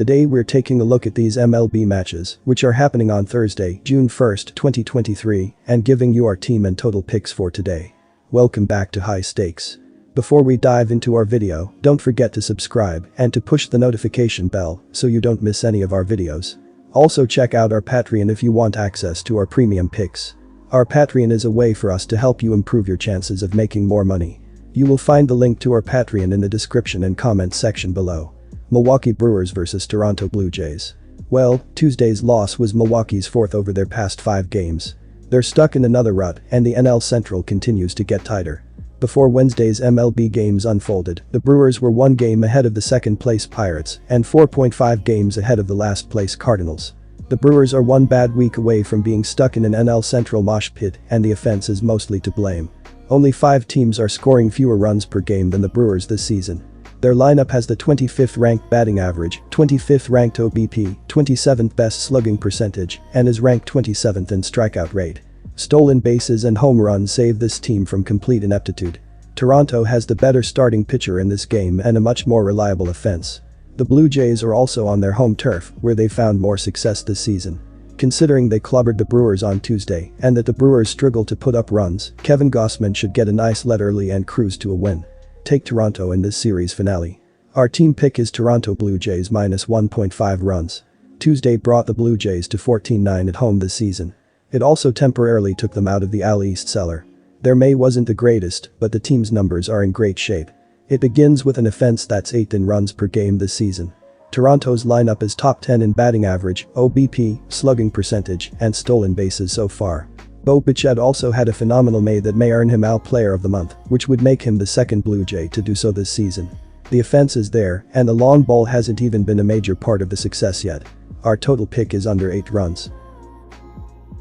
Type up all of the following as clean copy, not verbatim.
Today we're taking a look at these MLB matches, which are happening on Thursday, June 1st, 2023, and giving you our team and total picks for today. Welcome back to High Stakes. Before we dive into our video, don't forget to subscribe and to push the notification bell so you don't miss any of our videos. Also check out our Patreon if you want access to our premium picks. Our Patreon is a way for us to help you improve your chances of making more money. You will find the link to our Patreon in the description and comment section below. Milwaukee Brewers vs Toronto Blue Jays. Well, Tuesday's loss was Milwaukee's fourth over their past 5 games. They're stuck in another rut and the NL Central continues to get tighter. Before Wednesday's MLB games unfolded, the Brewers were 1 game ahead of the second-place Pirates and 4.5 games ahead of the last-place Cardinals. The Brewers are 1 bad week away from being stuck in an NL Central mosh pit and the offense is mostly to blame. Only 5 teams are scoring fewer runs per game than the Brewers this season. Their lineup has the 25th ranked batting average, 25th ranked OBP, 27th best slugging percentage, and is ranked 27th in strikeout rate. Stolen bases and home runs save this team from complete ineptitude. Toronto has the better starting pitcher in this game and a much more reliable offense. The Blue Jays are also on their home turf, where they found more success this season. Considering they clobbered the Brewers on Tuesday and that the Brewers struggle to put up runs, Kevin Gausman should get a nice lead early and cruise to a win. Take Toronto in this series finale. Our team pick is Toronto Blue Jays minus 1.5 runs. Tuesday brought the Blue Jays to 14-9 at home this season. It also temporarily took them out of the AL East cellar. Their May wasn't the greatest, but the team's numbers are in great shape. It begins with an offense that's 8th in runs per game this season. Toronto's lineup is top 10 in batting average, OBP, slugging percentage, and stolen bases so far. Bo Bichette also had a phenomenal May that may earn him AL Player of the Month, which would make him the second Blue Jay to do so this season. The offense is there, and the long ball hasn't even been a major part of the success yet. Our total pick is under 8 runs.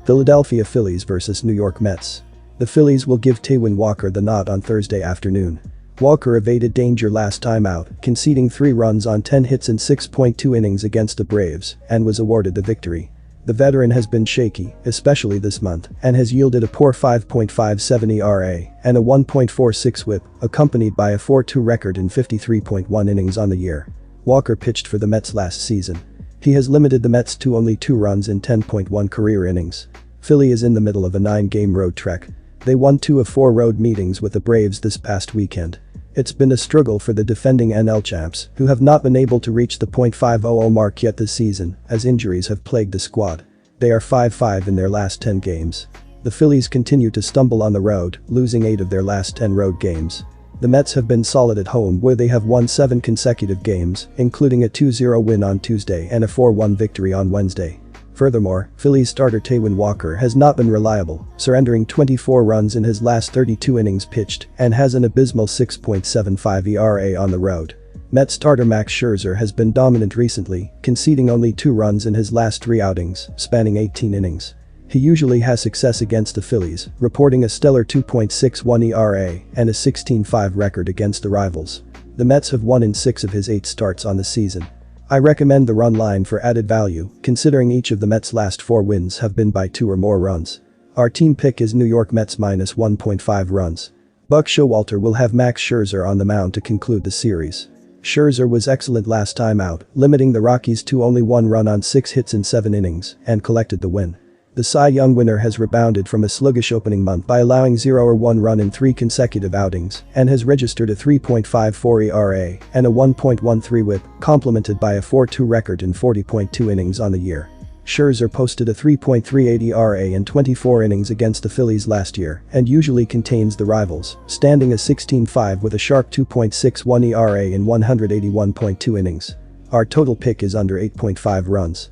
Philadelphia Phillies vs New York Mets. The Phillies will give Taijuan Walker the nod on Thursday afternoon. Walker evaded danger last time out, conceding 3 runs on 10 hits in 6.2 innings against the Braves, and was awarded the victory. The veteran has been shaky, especially this month, and has yielded a poor 5.57 ERA and a 1.46 WHIP, accompanied by a 4.2 record in 53.1 innings on the year. Walker pitched for the Mets last season. He has limited the Mets to only 2 runs in 10.1 career innings. Philly is in the middle of a 9-game road trek. They won 2 of 4 road meetings with the Braves this past weekend. It's been a struggle for the defending NL champs, who have not been able to reach the .500 mark yet this season, as injuries have plagued the squad. They are 5-5 in their last 10 games. The Phillies continue to stumble on the road, losing 8 of their last 10 road games. The Mets have been solid at home where they have won 7 consecutive games, including a 2-0 win on Tuesday and a 4-1 victory on Wednesday. Furthermore, Phillies starter Taijuan Walker has not been reliable, surrendering 24 runs in his last 32 innings pitched and has an abysmal 6.75 ERA on the road. Mets starter Max Scherzer has been dominant recently, conceding only 2 runs in his last 3 outings, spanning 18 innings. He usually has success against the Phillies, reporting a stellar 2.61 ERA and a 16-5 record against the rivals. The Mets have won in 6 of his 8 starts on the season. I recommend the run line for added value, considering each of the Mets' last 4 wins have been by 2 or more runs. Our team pick is New York Mets minus 1.5 runs. Buck Showalter will have Max Scherzer on the mound to conclude the series. Scherzer was excellent last time out, limiting the Rockies to only 1 run on 6 hits in 7 innings, and collected the win. The Cy Young winner has rebounded from a sluggish opening month by allowing 0 or 1 run in 3 consecutive outings and has registered a 3.54 ERA and a 1.13 WHIP, complemented by a 4.2 record in 40.2 innings on the year. Scherzer posted a 3.38 ERA in 24 innings against the Phillies last year and usually contains the rivals, standing a 16-5 with a sharp 2.61 ERA in 181.2 innings. Our total pick is under 8.5 runs.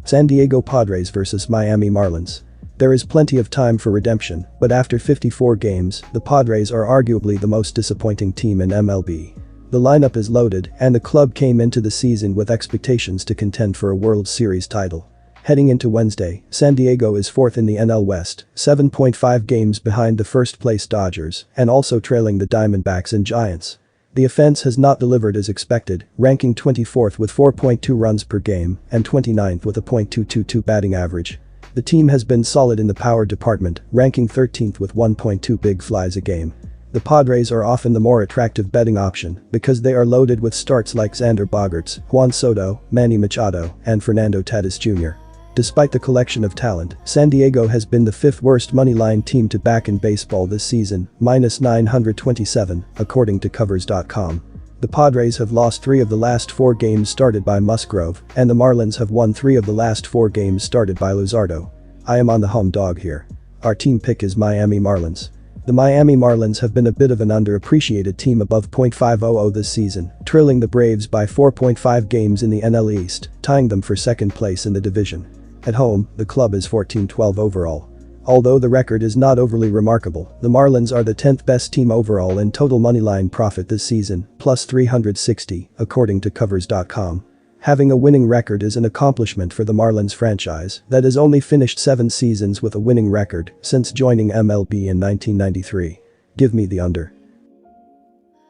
San Diego Padres vs Miami Marlins. There is plenty of time for redemption, but after 54 games, the Padres are arguably the most disappointing team in MLB. The lineup is loaded, and the club came into the season with expectations to contend for a World Series title. Heading into Wednesday, San Diego is 4th in the NL West, 7.5 games behind the first-place Dodgers, and also trailing the Diamondbacks and Giants. The offense has not delivered as expected, ranking 24th with 4.2 runs per game and 29th with a .222 batting average. The team has been solid in the power department, ranking 13th with 1.2 big flies a game. The Padres are often the more attractive betting option because they are loaded with starts like Xander Bogaerts, Juan Soto, Manny Machado, and Fernando Tatis Jr. Despite the collection of talent, San Diego has been the fifth worst moneyline team to back in baseball this season, -927, according to covers.com. The Padres have lost 3 of the last 4 games started by Musgrove, and the Marlins have won 3 of the last 4 games started by Luzardo. I am on the home dog here. Our team pick is Miami Marlins. The Miami Marlins have been a bit of an underappreciated team above .500 this season, trailing the Braves by 4.5 games in the NL East, tying them for second place in the division. At home, the club is 14-12 overall. Although the record is not overly remarkable, the Marlins are the 10th best team overall in total moneyline profit this season, plus 360, according to covers.com. Having a winning record is an accomplishment for the Marlins franchise that has only finished 7 seasons with a winning record since joining MLB in 1993. Give me the under.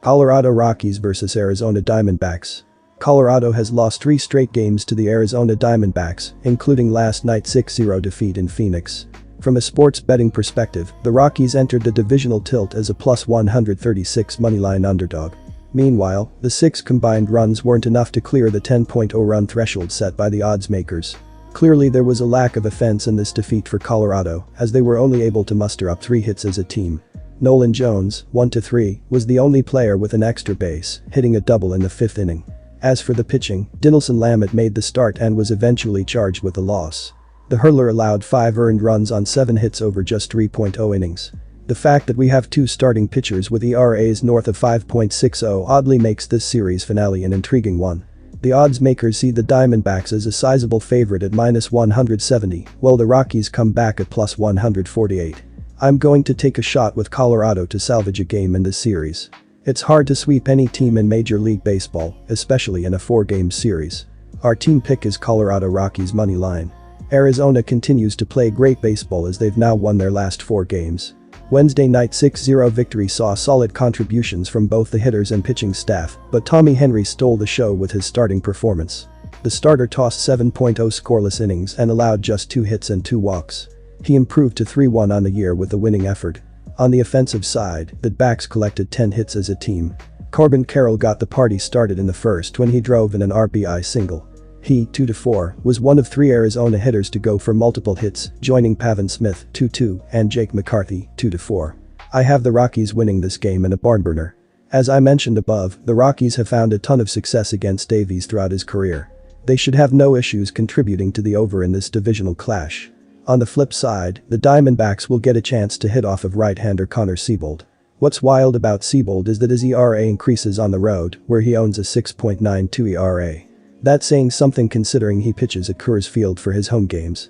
Colorado Rockies vs Arizona Diamondbacks. Colorado has lost 3 straight games to the Arizona Diamondbacks, including last night's 6-0 defeat in Phoenix. From a sports betting perspective, the Rockies entered the divisional tilt as a plus 136 moneyline underdog. Meanwhile, the 6 combined runs weren't enough to clear the 10.0 run threshold set by the odds makers. Clearly there was a lack of offense in this defeat for Colorado, as they were only able to muster up 3 hits as a team. Nolan Jones, 1-3, was the only player with an extra base, hitting a double in the 5th inning. As for the pitching, Dinelson Lamet made the start and was eventually charged with the loss. The hurler allowed 5 earned runs on 7 hits over just 3.0 innings. The fact that we have 2 starting pitchers with ERAs north of 5.60 oddly makes this series finale an intriguing one. The odds makers see the Diamondbacks as a sizable favorite at -170, while the Rockies come back at plus 148. I'm going to take a shot with Colorado to salvage a game in this series. It's hard to sweep any team in Major League Baseball, especially in a 4-game series. Our team pick is Colorado Rockies money line. Arizona continues to play great baseball as they've now won their last 4 games. Wednesday night 6-0 victory saw solid contributions from both the hitters and pitching staff, but Tommy Henry stole the show with his starting performance. The starter tossed 7.0 scoreless innings and allowed just 2 hits and 2 walks. He improved to 3-1 on the year with the winning effort. On the offensive side, the backs collected 10 hits as a team. Corbin Carroll got the party started in the first when he drove in an RBI single. He, 2-4, was one of 3 Arizona hitters to go for multiple hits, joining Pavin Smith, 2-2, and Jake McCarthy, 2-4. I have the Rockies winning this game in a barnburner. As I mentioned above, the Rockies have found a ton of success against Davies throughout his career. They should have no issues contributing to the over in this divisional clash. On the flip side, the Diamondbacks will get a chance to hit off of right-hander Connor Seabold. What's wild about Seabold is that his ERA increases on the road, where he owns a 6.92 ERA. That's saying something considering he pitches at Coors Field for his home games.